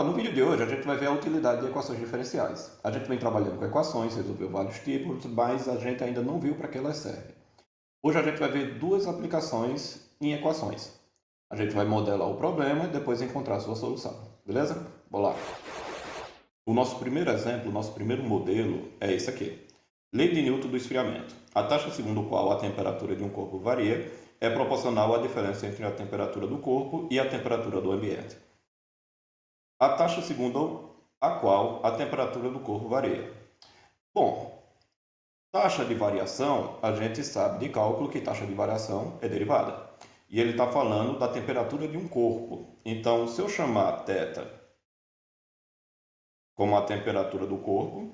No vídeo de hoje a gente vai ver a utilidade de equações diferenciais. A gente vem trabalhando com equações, resolveu vários tipos, mas a gente ainda não viu para que elas servem. Hoje a gente vai ver duas aplicações em equações. A gente vai modelar o problema e depois encontrar a sua solução. Beleza? Bora lá. O nosso primeiro exemplo, o nosso primeiro modelo é esse aqui. Lei de Newton do esfriamento. A taxa segundo a qual a temperatura de um corpo varia é proporcional à diferença entre a temperatura do corpo e a temperatura do ambiente. A taxa segundo a qual a temperatura do corpo varia. Bom, taxa de variação, a gente sabe de cálculo que taxa de variação é derivada. E ele está falando da temperatura de um corpo. Então, se eu chamar θ como a temperatura do corpo,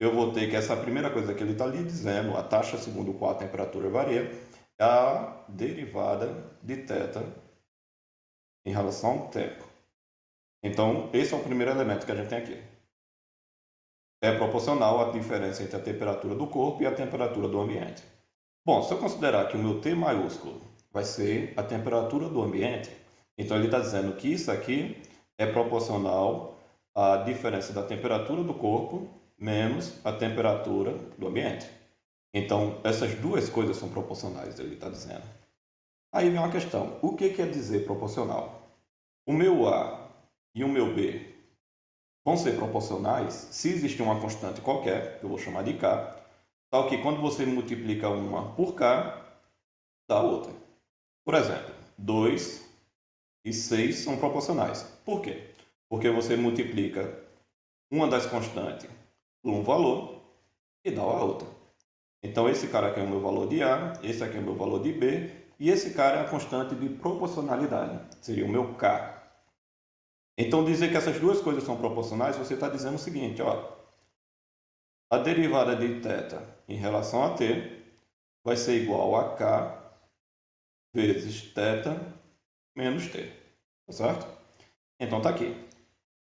eu vou ter que essa primeira coisa que ele está ali dizendo, a taxa segundo a qual a temperatura varia, é a derivada de θ em relação ao tempo. Então, esse é o primeiro elemento que a gente tem aqui. É proporcional à diferença entre a temperatura do corpo e a temperatura do ambiente. Bom, se eu considerar que o meu T maiúsculo vai ser a temperatura do ambiente, então ele está dizendo que isso aqui é proporcional à diferença da temperatura do corpo menos a temperatura do ambiente. Então, essas duas coisas são proporcionais, ele está dizendo. Aí vem uma questão, o que quer dizer proporcional? O meu A e o meu B vão ser proporcionais se existir uma constante qualquer, que eu vou chamar de K, tal que quando você multiplica uma por K, dá outra. Por exemplo, 2 e 6 são proporcionais. Por quê? Porque você multiplica uma das constantes por um valor e dá a outra. Então, esse cara aqui é o meu valor de A, esse aqui é o meu valor de B, e esse cara é a constante de proporcionalidade, seria o meu K. Então, dizer que essas duas coisas são proporcionais, você está dizendo o seguinte, ó, a derivada de θ em relação a t vai ser igual a k vezes θ menos t, tá certo? Então tá aqui.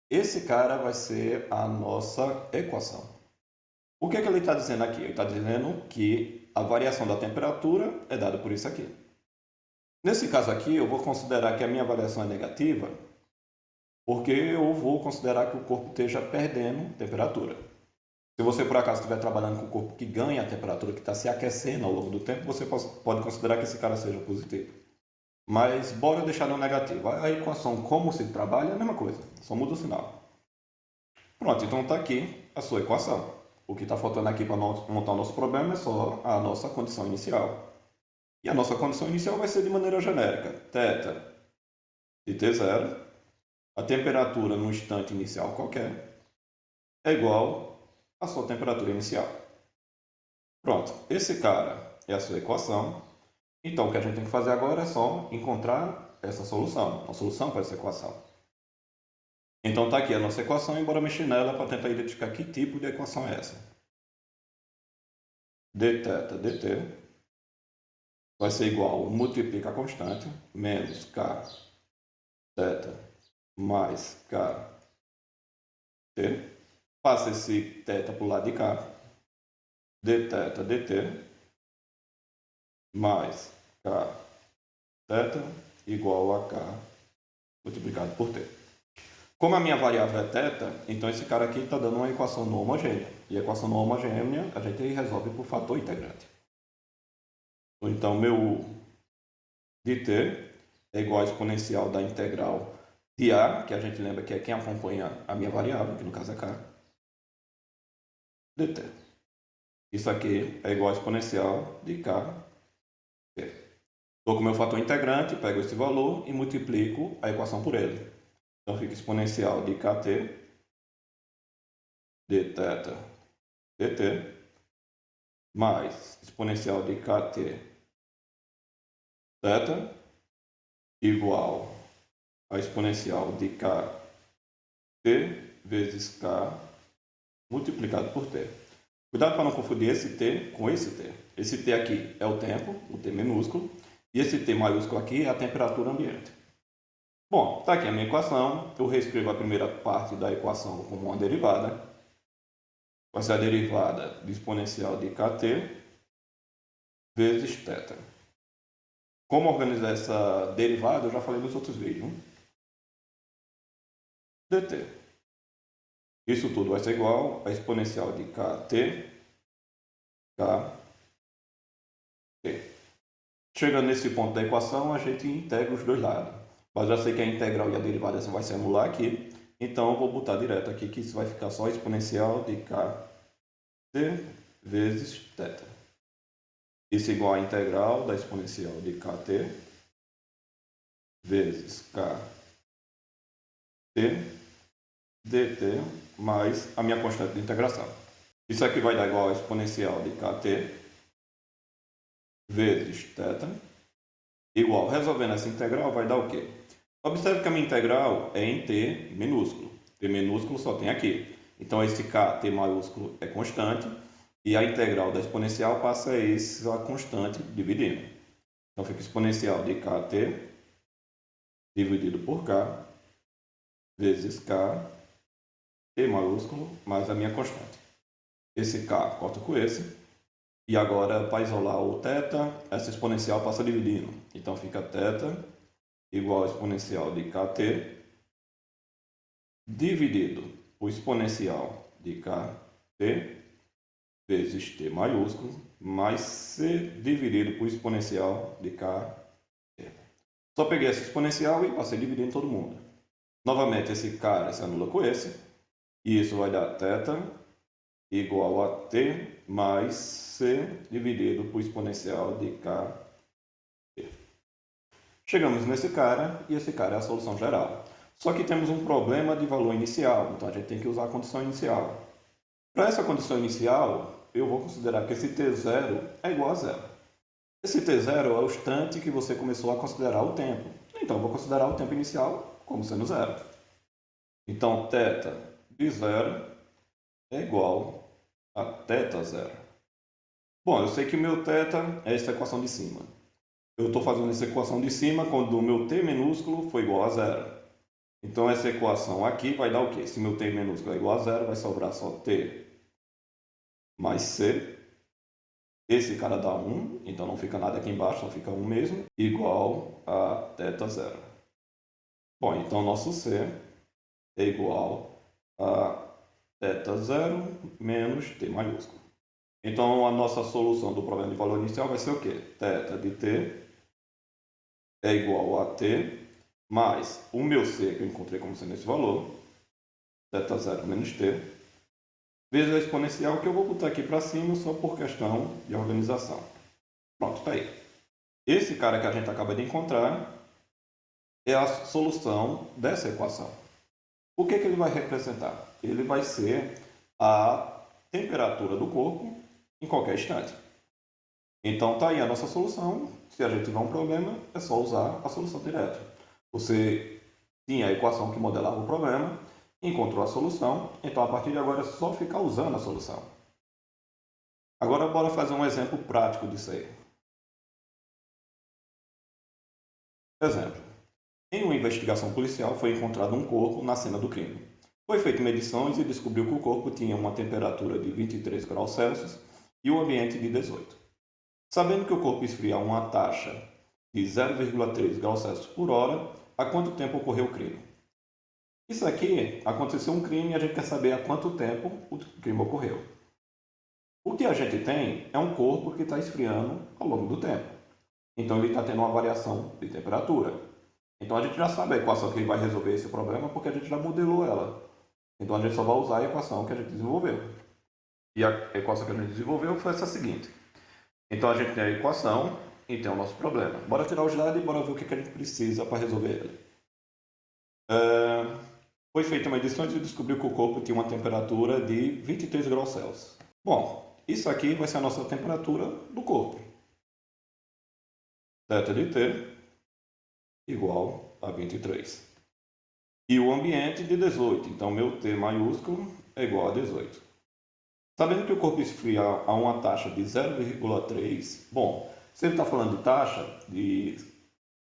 Esse cara vai ser a nossa equação. O que é que ele está dizendo aqui? Ele está dizendo que a variação da temperatura é dada por isso aqui. Nesse caso aqui, eu vou considerar que a minha variação é negativa, porque eu vou considerar que o corpo esteja perdendo temperatura. Se você, por acaso, estiver trabalhando com um corpo que ganha a temperatura, que está se aquecendo ao longo do tempo, você pode considerar que esse cara seja positivo. Mas bora deixar no negativo. A equação, como se trabalha, é a mesma coisa, só muda o sinal. Pronto, então está aqui a sua equação. O que está faltando aqui para montar o nosso problema é só a nossa condição inicial. E a nossa condição inicial vai ser de maneira genérica. Θ de T0, a temperatura no instante inicial qualquer, é igual à sua temperatura inicial. Pronto, esse cara é a sua equação. Então, o que a gente tem que fazer agora é só encontrar essa solução, a solução para essa equação. Então, está aqui a nossa equação e bora mexer nela para tentar identificar que tipo de equação é essa. dθ dt vai ser igual, multiplica a constante, menos k θ mais k t. Passa esse θ para o lado de cá. dθ dt mais k θ igual a k multiplicado por t. Como a minha variável é θ, então esse cara aqui está dando uma equação não homogênea. E a equação não homogênea a gente resolve por fator integrante. Então, meu dt é igual à exponencial da integral de a, que a gente lembra que é quem acompanha a minha variável, que no caso é k, dt. Isso aqui é igual à exponencial de k t. Estou com o meu fator integrante, pego esse valor e multiplico a equação por ele. Então fica exponencial de kt dθ dt mais exponencial de kt θ igual a exponencial de kt vezes k multiplicado por t. Cuidado para não confundir esse t com esse t. Esse t aqui é o tempo, o t minúsculo, e esse t maiúsculo aqui é a temperatura ambiente. Bom, está aqui a minha equação. Eu reescrevo a primeira parte da equação como uma derivada. Vai ser a derivada de exponencial de kt vezes θ. Como organizar essa derivada, eu já falei nos outros vídeos. dt. Isso tudo vai ser igual a exponencial de kt, Chegando nesse ponto da equação, a gente integra os dois lados. Mas já sei que a integral e a derivada vai se anular aqui, então eu vou botar direto aqui que isso vai ficar só exponencial de kt vezes θ. Isso é igual a integral da exponencial de kt vezes kt dt mais a minha constante de integração. Isso aqui vai dar igual a exponencial de kt vezes θ igual, resolvendo essa integral, vai dar o quê? Observe que a minha integral é em t minúsculo. T minúsculo só tem aqui. Então, esse kt maiúsculo é constante e a integral da exponencial passa essa constante dividindo. Então, fica exponencial de kt dividido por k vezes k, t maiúsculo, mais a minha constante. Esse k corta com esse. E agora, para isolar o θ, essa exponencial passa dividindo. Então, fica θ igual a exponencial de kt dividido por exponencial de kt vezes t maiúsculo mais c dividido por exponencial de kt. Só peguei essa exponencial e passei dividindo todo mundo. Novamente, esse cara se anula com esse. E isso vai dar θ igual a t mais c dividido por exponencial de kt. Chegamos nesse cara e esse cara é a solução geral. Só que temos um problema de valor inicial, então a gente tem que usar a condição inicial. Para essa condição inicial, eu vou considerar que esse t0 é igual a zero. Esse t0 é o instante que você começou a considerar o tempo. Então, eu vou considerar o tempo inicial como sendo zero. Então, θ de zero é igual a θ0. Bom, eu sei que o meu θ é essa equação de cima. Eu estou fazendo essa equação de cima quando o meu t minúsculo foi igual a zero. Então, essa equação aqui vai dar o quê? Se meu t minúsculo é igual a zero, vai sobrar só t mais c. Esse cara dá 1, então não fica nada aqui embaixo, só fica 1 mesmo, igual a θ0. Bom, então nosso c é igual a θ0 menos t maiúsculo. Então, a nossa solução do problema de valor inicial vai ser o quê? θ de t é igual a t mais o meu c, que eu encontrei como sendo esse valor, θ0 menos t, vezes a exponencial, que eu vou botar aqui para cima só por questão de organização. Pronto, está aí. Esse cara que a gente acaba de encontrar é a solução dessa equação. O que ele vai representar? Ele vai ser a temperatura do corpo em qualquer instante. Então, está aí a nossa solução. Se a gente tiver um problema, é só usar a solução direta. Você tinha a equação que modelava o problema, encontrou a solução, então a partir de agora é só ficar usando a solução. Agora, bora fazer um exemplo prático disso aí. Exemplo. Em uma investigação policial foi encontrado um corpo na cena do crime. Foi feita medições e descobriu que o corpo tinha uma temperatura de 23 graus Celsius e o ambiente de 18. Sabendo que o corpo esfria a uma taxa de 0,3 graus Celsius por hora, há quanto tempo ocorreu o crime? Isso aqui, aconteceu um crime e a gente quer saber há quanto tempo o crime ocorreu. O que a gente tem é um corpo que está esfriando ao longo do tempo. Então ele está tendo uma variação de temperatura. Então a gente já sabe a equação que vai resolver esse problema porque a gente já modelou ela. Então a gente só vai usar a equação que a gente desenvolveu. E a equação que a gente desenvolveu foi essa seguinte. Então a gente tem a equação e tem o nosso problema. Bora tirar os dados e bora ver o que a gente precisa para resolver ele. Foi feita uma medição e descobriu que o corpo tinha uma temperatura de 23 graus Celsius. Bom, isso aqui vai ser a nossa temperatura do corpo. Θ de t igual a 23. E o ambiente de 18. Então, meu T maiúsculo é igual a 18. Sabendo que o corpo esfria a uma taxa de 0,3, bom, se ele está falando de taxa, de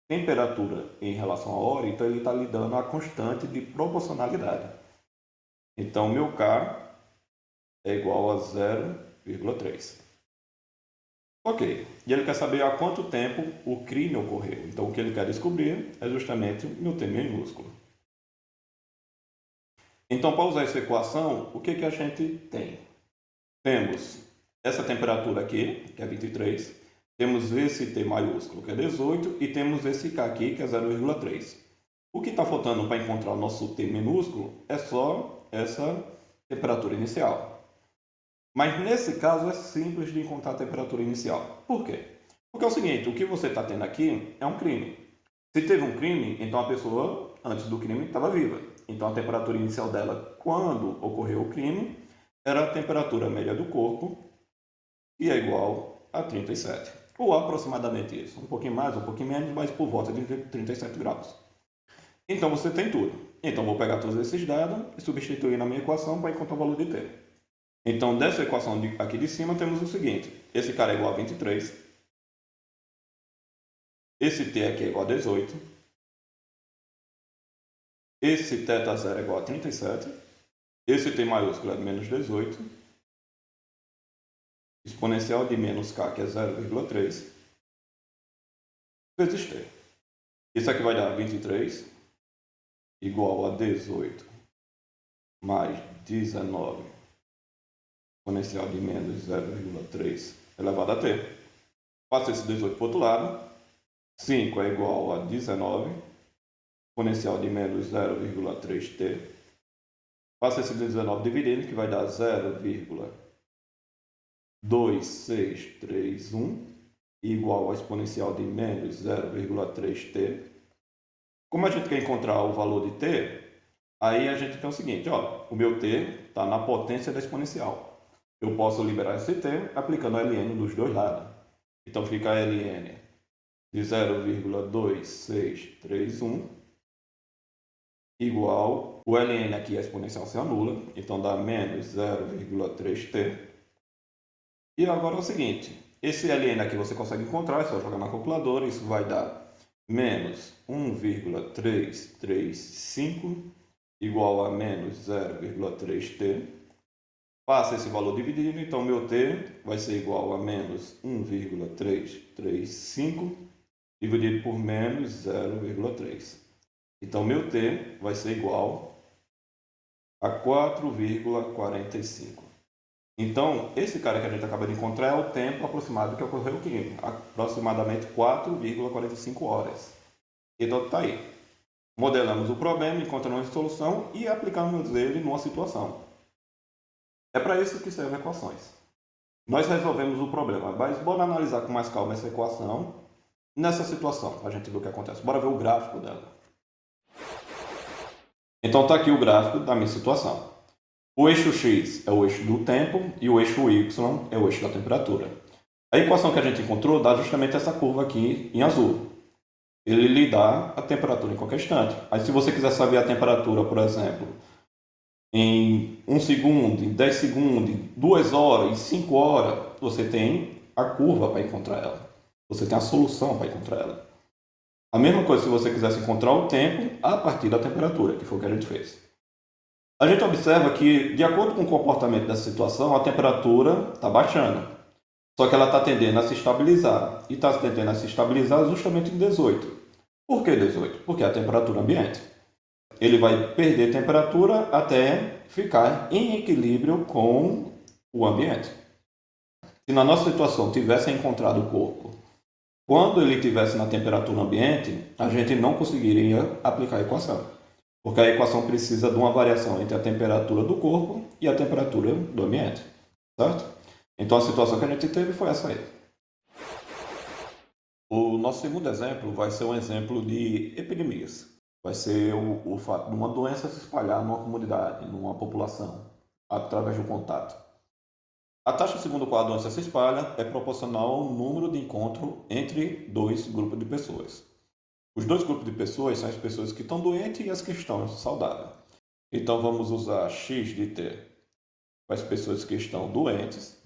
temperatura em relação à hora, então ele está lhe dando a constante de proporcionalidade. Então, meu K é igual a 0,3. Ok, e ele quer saber há quanto tempo o crime ocorreu. Então, o que ele quer descobrir é justamente o meu T minúsculo. Então, para usar essa equação, o que a gente tem? Temos essa temperatura aqui, que é 23, temos esse T maiúsculo, que é 18, e temos esse K aqui, que é 0,3. O que está faltando para encontrar o nosso T minúsculo é só essa temperatura inicial. Mas nesse caso é simples de encontrar a temperatura inicial. Por quê? Porque é o seguinte, o que você está tendo aqui é um crime. Se teve um crime, então a pessoa, antes do crime, estava viva. Então a temperatura inicial dela, quando ocorreu o crime, era a temperatura média do corpo, e é igual a 37. Ou aproximadamente isso. Um pouquinho mais, um pouquinho menos, mas por volta de 37 graus. Então você tem tudo. Então vou pegar todos esses dados e substituir na minha equação para encontrar o valor de T. Então dessa equação aqui de cima temos o seguinte. Esse cara é igual a 23. Esse T aqui é igual a 18. Esse θ zero é igual a 37. Esse T maiúsculo é menos 18. Exponencial de menos K, que é 0,3. Vezes T. Isso aqui vai dar 23 igual a 18 mais 19 exponencial de menos 0,3 elevado a T. Passo esse 18 para o outro lado. 5 é igual a 19 exponencial de menos 0,3T. Passo esse 19 dividindo, que vai dar 0,2631 igual a exponencial de menos 0,3T. Como a gente quer encontrar o valor de T, aí a gente tem o seguinte, ó, o meu T está na potência da exponencial. Eu posso liberar esse T aplicando a ln dos dois lados. Então fica a ln de 0,2631 igual, o ln aqui a exponencial se anula, então dá menos 0,3t. E agora é o seguinte, esse ln aqui você consegue encontrar, é só jogar na calculadora, isso vai dar menos 1,335 igual a menos 0,3t. Passa esse valor dividindo, então meu T vai ser igual a menos 1,335 dividido por menos 0,3. Então meu T vai ser igual a 4,45. Então, esse cara que a gente acaba de encontrar é o tempo aproximado que ocorreu aqui, aproximadamente 4,45 horas. Então está aí. Modelamos o problema, encontramos a solução e aplicamos ele numa situação. É para isso que servem equações. Nós resolvemos o problema, mas bora analisar com mais calma essa equação nessa situação, para a gente ver o que acontece. Bora ver o gráfico dela. Então está aqui o gráfico da minha situação. O eixo x é o eixo do tempo e o eixo y é o eixo da temperatura. A equação que a gente encontrou dá justamente essa curva aqui em azul. Ele lhe dá a temperatura em qualquer instante. Aí se você quiser saber a temperatura, por exemplo, em 1 segundo, em 10 segundos, em 2 horas, em 5 horas, você tem a curva para encontrar ela. Você tem a solução para encontrar ela. A mesma coisa se você quisesse encontrar o tempo a partir da temperatura, que foi o que a gente fez. A gente observa que, de acordo com o comportamento dessa situação, a temperatura está baixando. Só que ela está tendendo a se estabilizar. E está tendendo a se estabilizar justamente em 18. Por que 18? Porque é a temperatura ambiente. Ele vai perder temperatura até ficar em equilíbrio com o ambiente. Se na nossa situação tivesse encontrado o corpo, quando ele estivesse na temperatura ambiente, a gente não conseguiria aplicar a equação. Porque a equação precisa de uma variação entre a temperatura do corpo e a temperatura do ambiente. Certo? Então a situação que a gente teve foi essa aí. O nosso segundo exemplo vai ser um exemplo de epidemias. Vai ser o fato de uma doença se espalhar numa comunidade, numa população, através do contato. A taxa segundo a qual a doença se espalha é proporcional ao número de encontro entre dois grupos de pessoas. Os dois grupos de pessoas são as pessoas que estão doentes e as que estão saudáveis. Então vamos usar x de t para as pessoas que estão doentes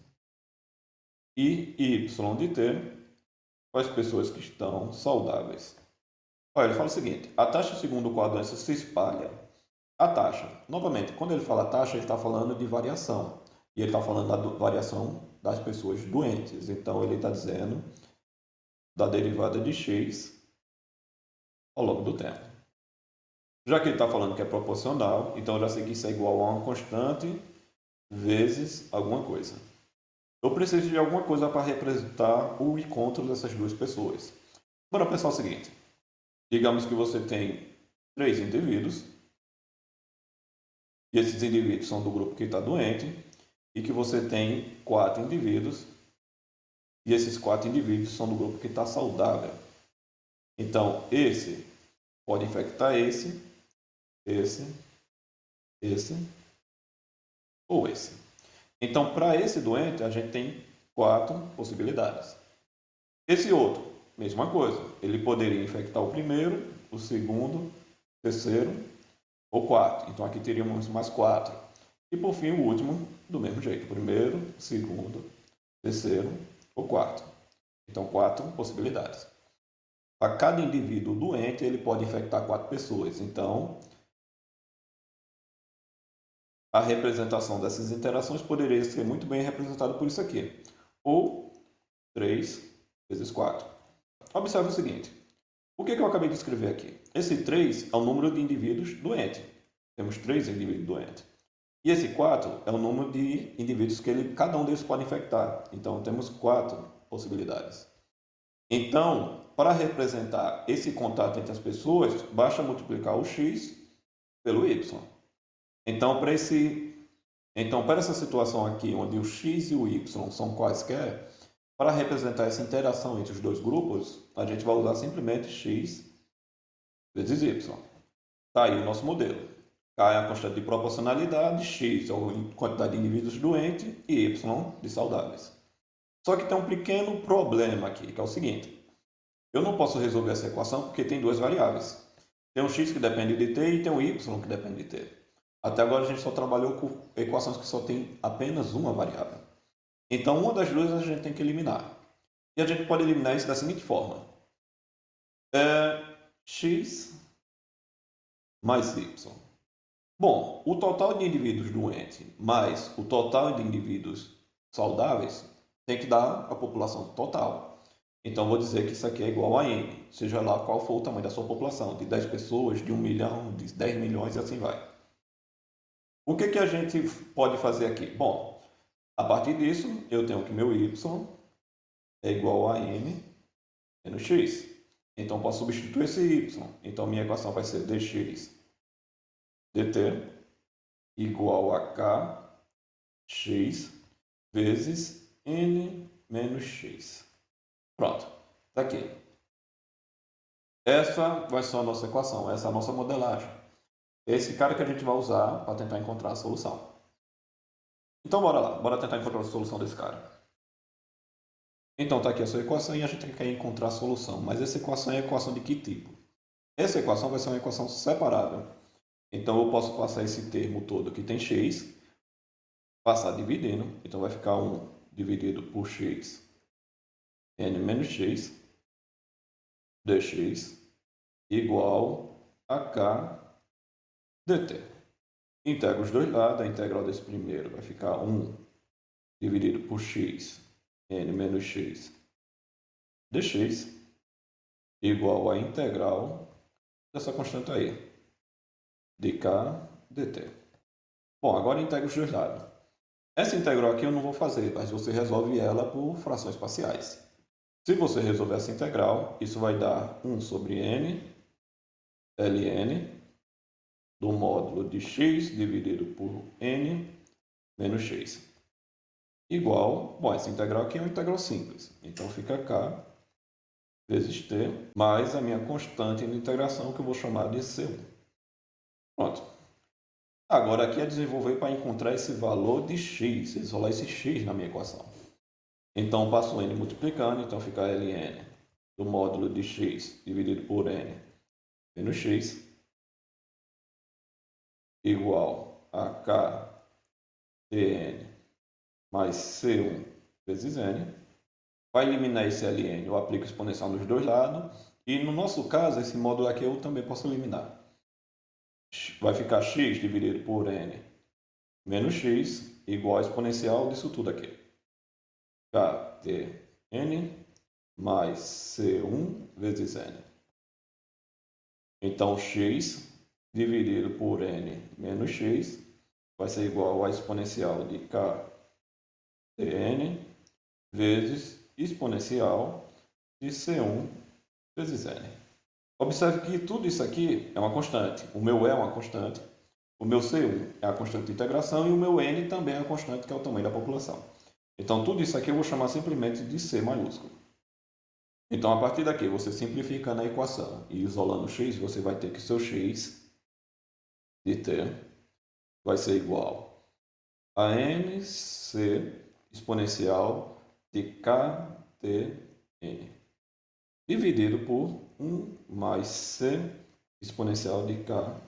e y de t para as pessoas que estão saudáveis. Olha, ele fala o seguinte, a taxa segundo a qual a doença se espalha. A taxa, novamente, quando ele fala taxa, ele está falando de variação. E ele está falando da variação das pessoas doentes. Então, ele está dizendo da derivada de x ao longo do tempo. Já que ele está falando que é proporcional, então eu já sei que isso é igual a uma constante vezes alguma coisa. Eu preciso de alguma coisa para representar o encontro dessas duas pessoas. Bora pensar o seguinte. Digamos que você tem 3 indivíduos, e esses indivíduos são do grupo que está doente, e que você tem 4 indivíduos, e esses 4 indivíduos são do grupo que está saudável. Então, esse pode infectar esse, esse ou esse. Então, para esse doente, a gente tem 4 possibilidades. Esse outro, mesma coisa. Ele poderia infectar o primeiro, o segundo, o terceiro ou quarto. Então, aqui teríamos mais 4. E, por fim, o último, do mesmo jeito. Primeiro, segundo, terceiro ou quarto. Então, 4 possibilidades. Para cada indivíduo doente, ele pode infectar 4 pessoas. Então, a representação dessas interações poderia ser muito bem representada por isso aqui. Ou 3 vezes 4. Observe o seguinte. O que eu acabei de escrever aqui? Esse 3 é o número de indivíduos doentes. Temos 3 indivíduos doentes. E esse 4 é o número de indivíduos que cada um deles pode infectar. Então, temos 4 possibilidades. Então, para representar esse contato entre as pessoas, basta multiplicar o x pelo y. Então, para essa situação aqui, onde o x e o y são quaisquer, para representar essa interação entre os dois grupos, a gente vai usar simplesmente x vezes y. Está aí o nosso modelo. K é a constante de proporcionalidade, x é a quantidade de indivíduos doentes e y de saudáveis. Só que tem um pequeno problema aqui, que é o seguinte. Eu não posso resolver essa equação porque tem 2 variáveis. Tem um x que depende de t e tem um y que depende de t. Até agora a gente só trabalhou com equações que só tem apenas uma variável. Então, uma das duas a gente tem que eliminar. E a gente pode eliminar isso da seguinte forma. X mais y. Bom, o total de indivíduos doentes mais o total de indivíduos saudáveis tem que dar a população total. Então, vou dizer que isso aqui é igual a n, seja lá qual for o tamanho da sua população, de 10 pessoas, de 1 milhão, de 10 milhões e assim vai. O que a gente pode fazer aqui? Bom, a partir disso, eu tenho que meu y é igual a n menos x. Então, posso substituir esse y. Então, minha equação vai ser dx dt igual a kx vezes n menos x. Pronto, está aqui. Essa vai ser a nossa equação, essa é a nossa modelagem. É esse cara que a gente vai usar para tentar encontrar a solução. Então, bora lá, bora tentar encontrar a solução desse cara. Então, está aqui a sua equação e a gente quer encontrar a solução. Mas essa equação é equação de que tipo? Essa equação vai ser uma equação separável. Então, eu posso passar esse termo todo que tem x, passar dividindo. Então, vai ficar 1 dividido por x, n menos x, dx, igual a k dt. Integro os dois lados, a integral desse primeiro vai ficar 1 dividido por x, n menos x, dx, igual à integral dessa constante aí, dk dt. Bom, agora integro os dois lados. Essa integral aqui eu não vou fazer, mas você resolve ela por frações parciais. Se você resolver essa integral, isso vai dar 1 sobre n ln do módulo de x dividido por n menos x. Igual, bom, essa integral aqui é uma integral simples. Então fica k vezes t mais a minha constante de integração que eu vou chamar de c1. Pronto. Agora aqui é desenvolver para encontrar esse valor de x, isolar esse x na minha equação. Então passo n multiplicando, então fica ln do módulo de x dividido por n menos x igual a k tn mais c1 vezes n. Para eliminar esse ln, eu aplico exponencial nos dois lados. E no nosso caso, esse módulo aqui eu também posso eliminar. Vai ficar x dividido por n menos x igual a exponencial disso tudo aqui. Ktn mais c1 vezes n. Então, x dividido por n menos x vai ser igual a exponencial de k dn vezes exponencial de C1 vezes n. Observe que tudo isso aqui é uma constante. O meu E é uma constante, o meu C1 é a constante de integração e o meu n também é a constante, que é o tamanho da população. Então, tudo isso aqui eu vou chamar simplesmente de C maiúsculo. Então, a partir daqui, você simplifica na equação e isolando x, você vai ter que seu x de t vai ser igual a mc exponencial de ktn dividido por 1 mais c exponencial de ktn.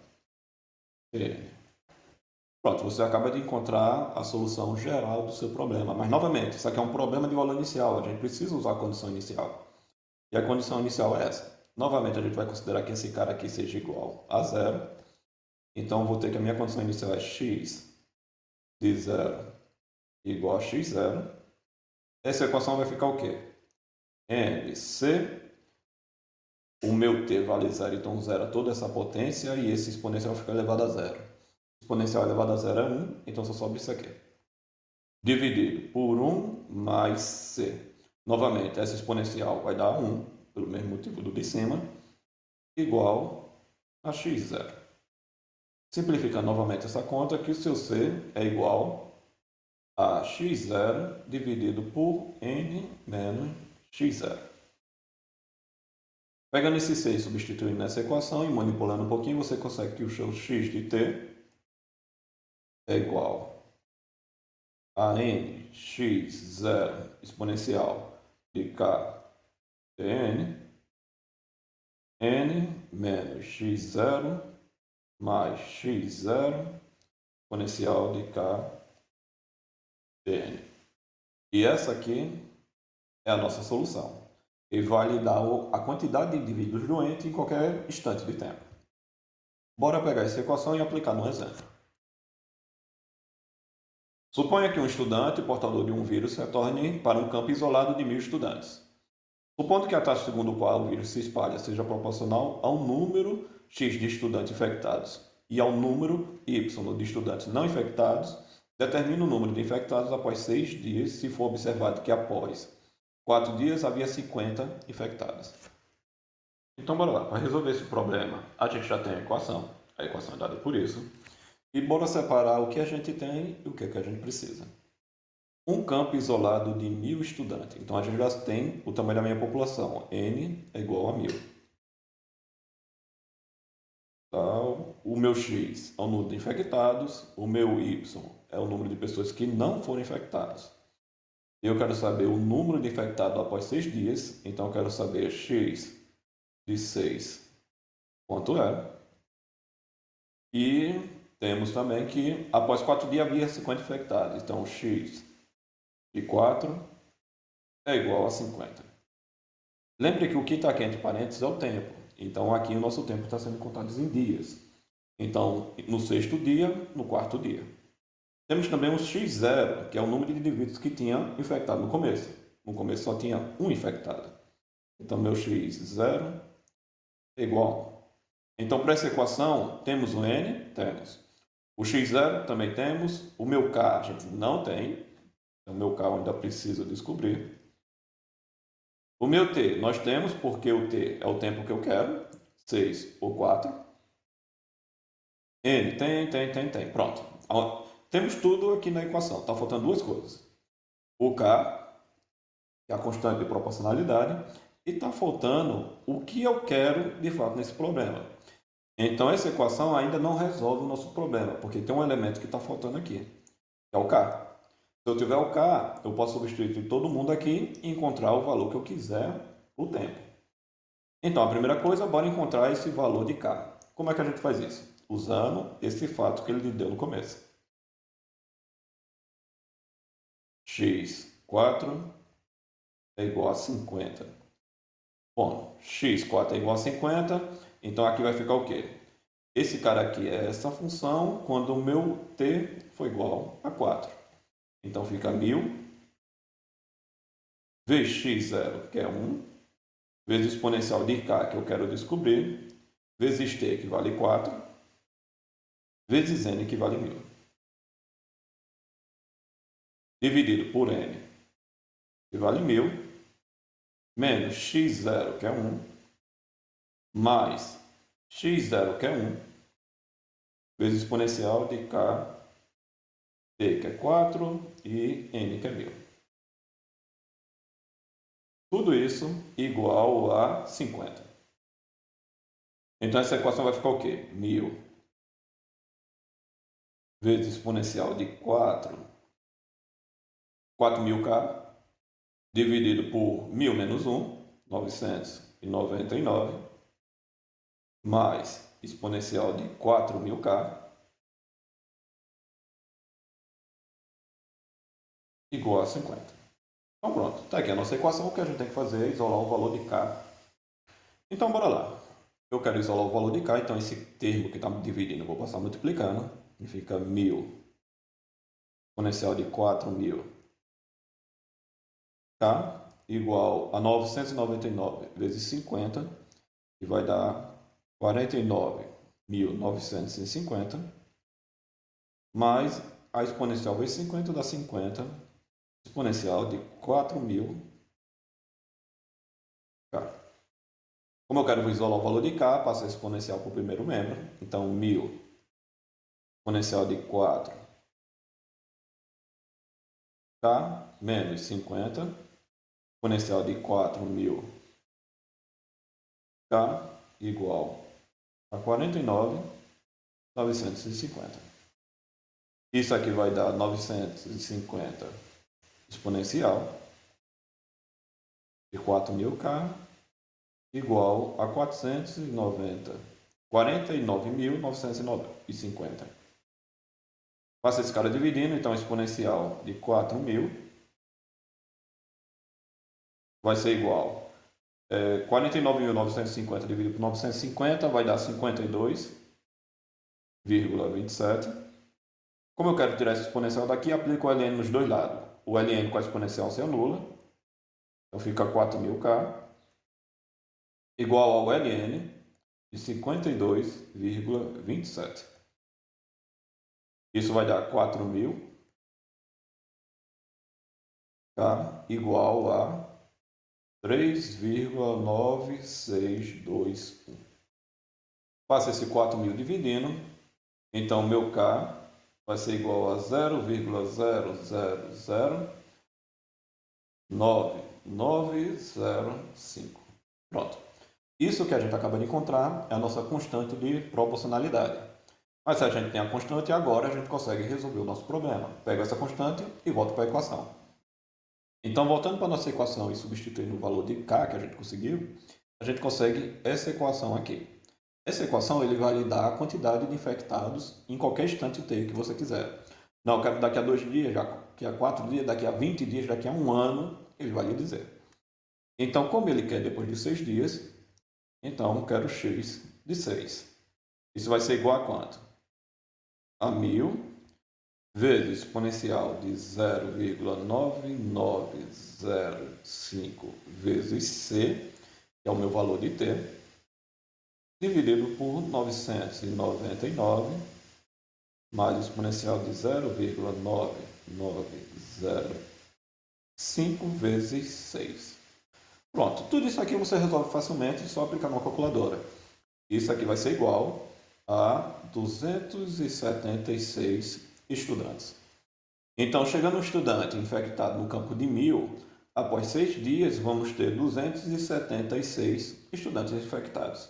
Pronto, você acaba de encontrar a solução geral do seu problema. Mas, novamente, isso aqui é um problema de valor inicial. A gente precisa usar a condição inicial. E a condição inicial é essa. Novamente, a gente vai considerar que esse cara aqui seja igual a zero. Então, eu vou ter que a minha condição inicial é x de 0 igual a x0. Essa equação vai ficar o quê? mc, o meu t vale zero, então zero toda essa potência e esse exponencial fica elevado a zero. Exponencial elevado a zero é 1, então só sobe isso aqui. Dividido por 1 mais c. Novamente, essa exponencial vai dar 1, pelo mesmo motivo do de cima, igual a x0. Simplificando novamente essa conta, que o seu c é igual a x0 dividido por n menos x0. Pegando esse c e substituindo nessa equação e manipulando um pouquinho, você consegue que o seu x de t é igual a n x0 exponencial de k dn, n menos x0 mais x0 exponencial de k dn. E essa aqui é a nossa solução. E vai lhe dar a quantidade de indivíduos doentes em qualquer instante de tempo. Bora pegar essa equação e aplicar no exemplo. Suponha que um estudante portador de um vírus retorne para um campo isolado de 1.000 estudantes. Supondo que a taxa segundo a qual o vírus se espalha seja proporcional ao número x de estudantes infectados e ao número y de estudantes não infectados, determine o número de infectados após 6 dias se for observado que após 4 dias havia 50 infectados. Então, bora lá. Para resolver esse problema, a gente já tem a equação é dada por isso, e bora separar o que a gente tem e o que a gente precisa. Um campo isolado de 1.000 estudantes. Então, a gente já tem o tamanho da minha população. N é igual a 1.000. Então, o meu X é o número de infectados, o meu Y é o número de pessoas que não foram infectadas. Eu quero saber o número de infectados após 6 dias, então eu quero saber X de 6 quanto é. E temos também que após 4 dias havia 50 infectados, então X de 4 é igual a 50. Lembre que o que está aqui entre parênteses é o tempo. Então, aqui o nosso tempo está sendo contado em dias. Então, no 6º dia, no 4º dia. Temos também o x0, que é o número de indivíduos que tinha infectado no começo. No começo só tinha um infectado. Então, meu x0 é igual a 1. Então, para essa equação, temos o n? Temos. O x0 também temos. O meu k a gente não tem. Então, o meu k eu ainda preciso descobrir. O meu t nós temos, porque o t é o tempo que eu quero, 6 ou 4. N tem. Pronto. Temos tudo aqui na equação. Está faltando duas coisas. O k, que é a constante de proporcionalidade, e está faltando o que eu quero de fato nesse problema. Então, essa equação ainda não resolve o nosso problema, porque tem um elemento que está faltando aqui, que é o k. Se eu tiver o k, eu posso substituir todo mundo aqui e encontrar o valor que eu quiser, o tempo. Então, a primeira coisa, bora encontrar esse valor de k. Como é que a gente faz isso? Usando esse fato que ele deu no começo. x4 é igual a 50. Bom, x4 é igual a 50, então aqui vai ficar o quê? Esse cara aqui é essa função quando o meu t for igual a 4. Então fica 1.000 vezes x0, que é 1, vezes o exponencial de k, que eu quero descobrir, vezes t, que vale 4, vezes n, que vale 1000. Dividido por n, que vale 1000, menos x0, que é 1, mais x0, que é 1, vezes exponencial de k, t, que é 4, e n, que é 1000. Tudo isso igual a 50. Então, essa equação vai ficar o quê? 1000 vezes exponencial de 4.000k, dividido por 1000 menos 1, 999, mais exponencial de 4.000k, igual a 50. Então pronto, está aqui a nossa equação. O que a gente tem que fazer é isolar o valor de k. Então bora lá. Eu quero isolar o valor de k, então esse termo que está dividindo eu vou passar multiplicando, e fica 1000 exponencial de 4.000k igual a 999 vezes 50, que vai dar 49.950, mais a exponencial vezes 50 dá 50, exponencial de 4.000k. Como eu quero isolar o valor de k, passo a exponencial para o primeiro membro. Então, 1000 exponencial de 4k menos 50, exponencial de 4.000k igual a 49.950. Isso aqui vai dar 950 exponencial de 4.000k igual a 49.950. Passa esse cara dividindo, então exponencial de 4.000 vai ser igual a 49.950 dividido por 950 vai dar 52,27. Como eu quero tirar esse exponencial daqui, aplico o ln nos dois lados. O ln com a exponencial se anula, então fica 4.000k igual ao ln de 52,27. Isso vai dar 4.000k igual a 3,9621. Passa esse 4.000 dividindo, então meu k vai ser igual a 0,000905. Pronto. Isso que a gente acaba de encontrar é a nossa constante de proporcionalidade. Mas se a gente tem a constante, agora a gente consegue resolver o nosso problema. Pega essa constante e volta para a equação. Então, voltando para a nossa equação e substituindo o valor de k que a gente conseguiu, a gente consegue essa equação aqui. Essa equação ele vai lhe dar a quantidade de infectados em qualquer instante t que você quiser. Não, eu quero daqui a 2 dias, daqui a 4 dias, daqui a 20 dias, daqui a 1 ano, ele vai lhe dizer. Então, como ele quer depois de 6 dias, então eu quero x de 6. Isso vai ser igual a quanto? A 1000 vezes exponencial de 0,9905 vezes c, que é o meu valor de t, dividido por 999, mais exponencial de 0,9905 vezes 6. Pronto, tudo isso aqui você resolve facilmente só aplicar numa calculadora. Isso aqui vai ser igual a 276 estudantes. Então, chegando um estudante infectado no campo de 1000, após 6 dias vamos ter 276 estudantes infectados.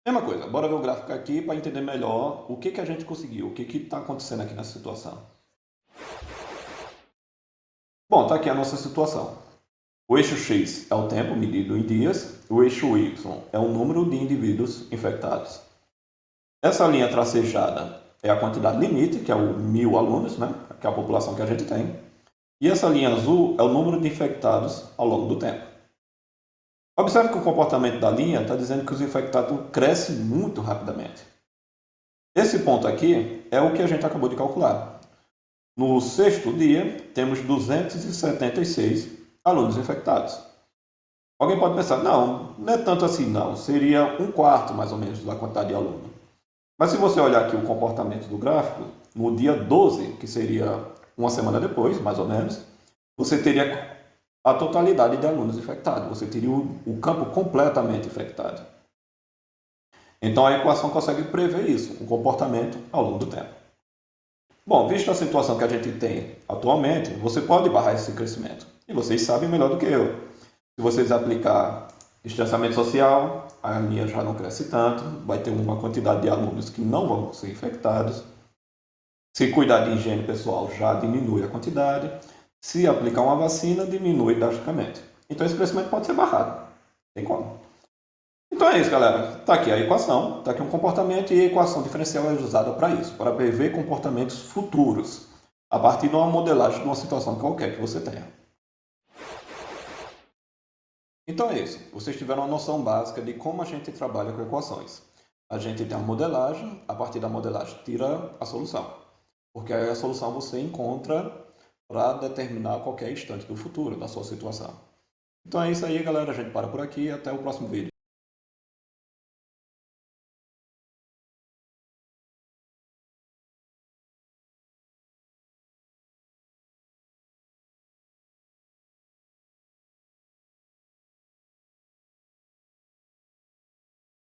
Mesma coisa, bora ver o gráfico aqui para entender melhor o que a gente conseguiu, o que está acontecendo aqui nessa situação. Bom, está aqui a nossa situação. O eixo X é o tempo medido em dias, o eixo Y é o número de indivíduos infectados. Essa linha tracejada é a quantidade limite, que é o 1000 alunos, né? Que é a população que a gente tem. E essa linha azul é o número de infectados ao longo do tempo. Observe que o comportamento da linha está dizendo que os infectados crescem muito rapidamente. Esse ponto aqui é o que a gente acabou de calcular. No 6º dia, temos 276 alunos infectados. Alguém pode pensar, não é tanto assim não, seria 1/4 mais ou menos da quantidade de aluno. Mas se você olhar aqui o comportamento do gráfico, no dia 12, que seria uma semana depois, mais ou menos, você teria a totalidade de alunos infectados. Você teria o campo completamente infectado. Então a equação consegue prever isso, o comportamento ao longo do tempo. Bom, visto a situação que a gente tem atualmente, você pode barrar esse crescimento. E vocês sabem melhor do que eu. Se vocês aplicar distanciamento social, a linha já não cresce tanto, vai ter uma quantidade de alunos que não vão ser infectados. Se cuidar de higiene pessoal, já diminui a quantidade. Se aplicar uma vacina, diminui drasticamente. Então esse crescimento pode ser barrado. Tem como. Então é isso, galera. Está aqui a equação, está aqui um comportamento e a equação diferencial é usada para isso, para prever comportamentos futuros, a partir de uma modelagem de uma situação qualquer que você tenha. Então é isso. Vocês tiveram uma noção básica de como a gente trabalha com equações. A gente tem uma modelagem, a partir da modelagem tira a solução. Porque aí a solução você encontra para determinar qualquer instante do futuro, da sua situação. Então é isso aí, galera. A gente para por aqui e até o próximo vídeo.